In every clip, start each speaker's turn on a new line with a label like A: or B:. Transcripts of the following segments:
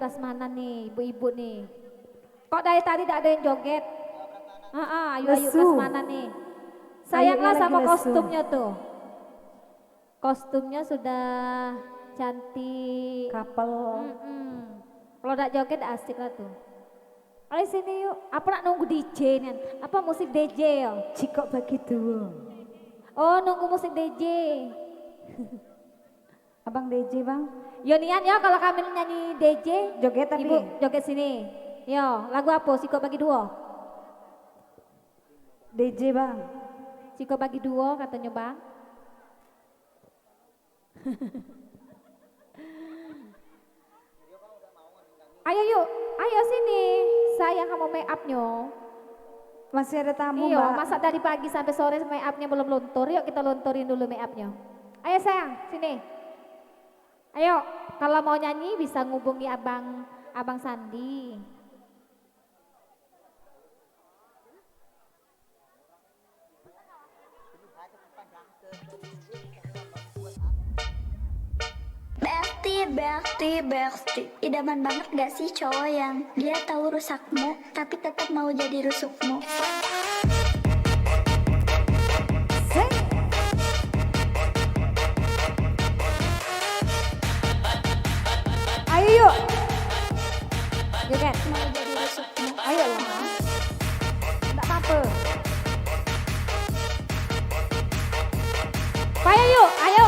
A: prasmanan nih, ibu-ibu nih. Kok dari tadi tidak ada yang joget? Ayu-ayu
B: Lesu.
A: prasmanan nih. Sayanglah
B: Ayunya
A: sama
B: lagi lesu.
A: kostumnya tuh. Kostumnya sudah cantik.
B: Couple.
A: Kalau tidak joget asik lah tuh. Ayo sini yuk. Apa nak nunggu DJ nih? Apa musik DJ ya?
B: Cikok bagi dua.
A: Oh nunggu musik DJ.
B: Abang DJ bang.
A: Yo Nian ya kalau kami nyanyi DJ.
B: Joget tapi.
A: Ibu joget sini. Yo lagu apa? Siko bagi dua.
B: DJ bang.
A: Siko bagi dua katanya bang. Ayo yuk, ayo sini. Saya kamu make upnya.
B: Masih ada tamu
A: Iya,
B: mbak.
A: masa dari pagi sampai sore make upnya belum luntur. Yuk kita lunturin dulu make upnya. Ayo sayang, sini. Ayo, kalau mau nyanyi bisa ngubungi abang Sandi.
C: Berti, idaman banget gak sih cowok yang dia tahu rusakmu tapi tetap mau jadi rusukmu.
B: Ayo yuk.
A: Joget.
C: Mau jadi rusukmu.
B: Ayo lah. Tidak apa-apa.
A: Ayo yuk, ayo.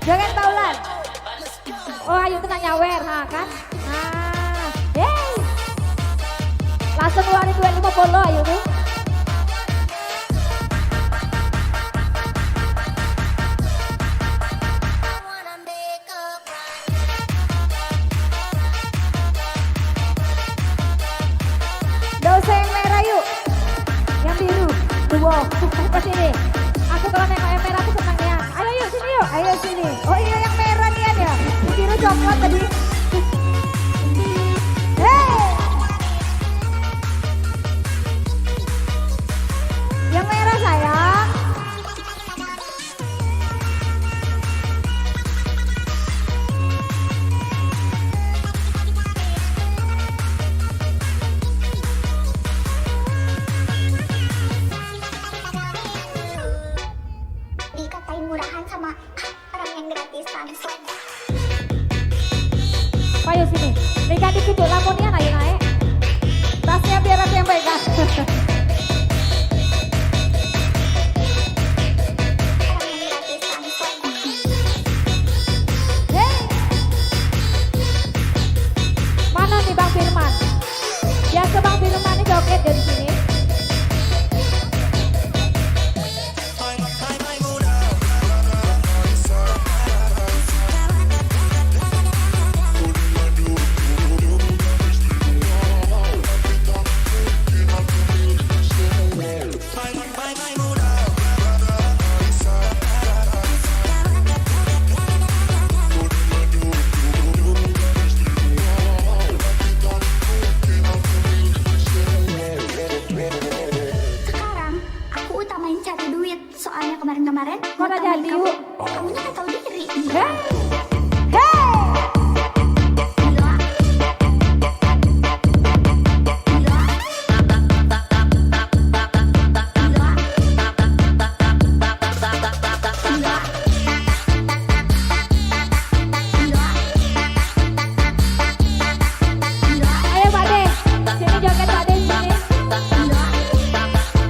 B: Jangan taulan.
A: Oh ayo tengah nyawer, kan? Nah, yeay. Langsung keluarin 250 ayo tuh.
B: Gak usah yang merah yuk. Yang biru. Dua.
A: Ke sini. Aku kalau nengok yang merah tuh senang ya. Ayo yuk sini yuk.
B: Ayo sini. Oh iya yang merah nih ya. Yang biru coklat tadi. Hey. Yang merah sayang.
C: Dikatain murahan sama orang yang gratisan.
A: Ayo sini. Nika dikit yuk lamonnya ayo naik.
B: Tasnya biar aku yang pegang.
C: Orang yang gratisan.
B: Hey.
A: Mana nih Bang Firman? Biasa Bang Firman ini joget dari sini.
C: Sekarang aku utamain cari duit. Soalnya kemarin-kemarin
A: Kok udah jadi yuk?
C: kamunya gak tahu diri.
A: Heh.
C: Gila. Gila. Gila. Gila. Gila. Gila.
A: Ayo Pak De. Sini joget Pak De sini.
C: Gila.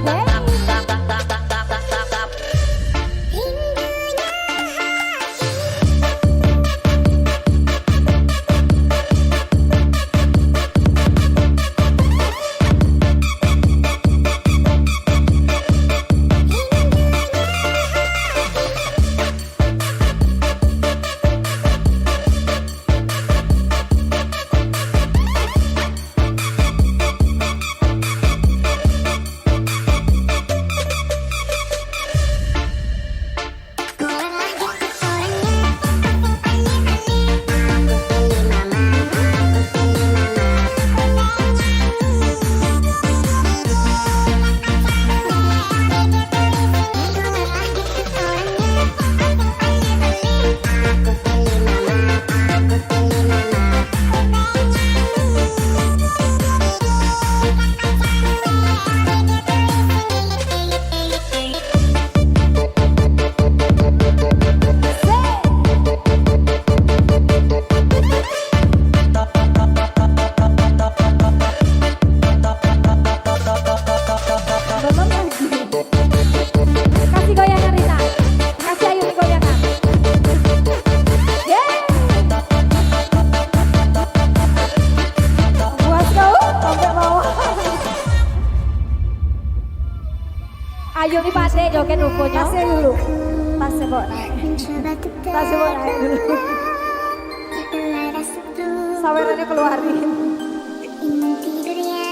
A: Hey. joget rupanya.
B: Tasnya dulu. Tasnya bawa naik. Tasnya bawa naik dulu. Sawerannya keluarin.
C: Ingin tidur ya